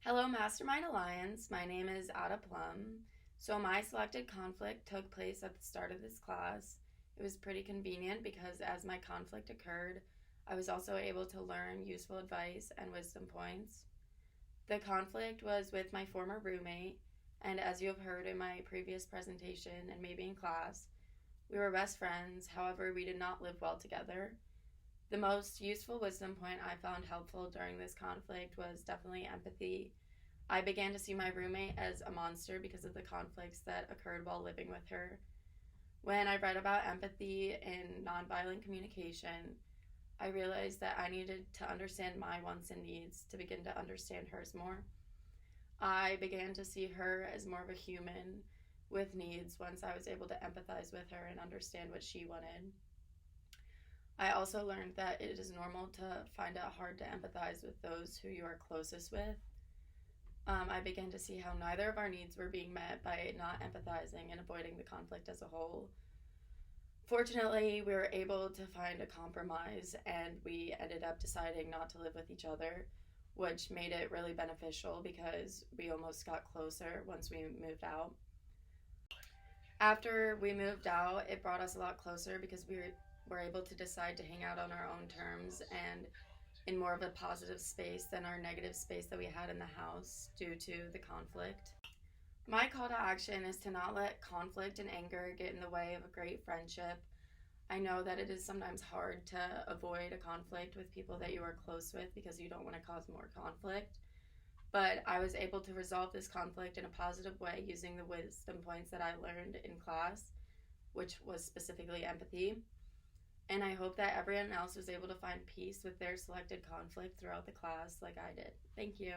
Hello, Mastermind Alliance. My name is Ada Plum. So, my selected conflict took place at the start of this class. It was pretty convenient because as my conflict occurred, I was also able to learn useful advice and wisdom points. The conflict was with my former roommate, and as you have heard in my previous presentation and maybe in class, we were best friends. However, we did not live well together. The most useful wisdom point I found helpful during this conflict was definitely empathy. I began to see my roommate as a monster because of the conflicts that occurred while living with her. When I read about empathy in nonviolent communication, I realized that I needed to understand my wants and needs to begin to understand hers more. I began to see her as more of a human with needs once I was able to empathize with her and understand what she wanted. I also learned that it is normal to find it hard to empathize with those who you are closest with. I began to see how neither of our needs were being met by not empathizing and avoiding the conflict as a whole. Fortunately, we were able to find a compromise and we ended up deciding not to live with each other, which made it really beneficial because we almost got closer once we moved out. After we moved out, it brought us a lot closer because we were able to decide to hang out on our own terms and in more of a positive space than our negative space that we had in the house due to the conflict. My call to action is to not let conflict and anger get in the way of a great friendship. I know that it is sometimes hard to avoid a conflict with people that you are close with because you don't want to cause more conflict. But I was able to resolve this conflict in a positive way using the wisdom points that I learned in class, which was specifically empathy. And I hope that everyone else was able to find peace with their selected conflict throughout the class like I did. Thank you.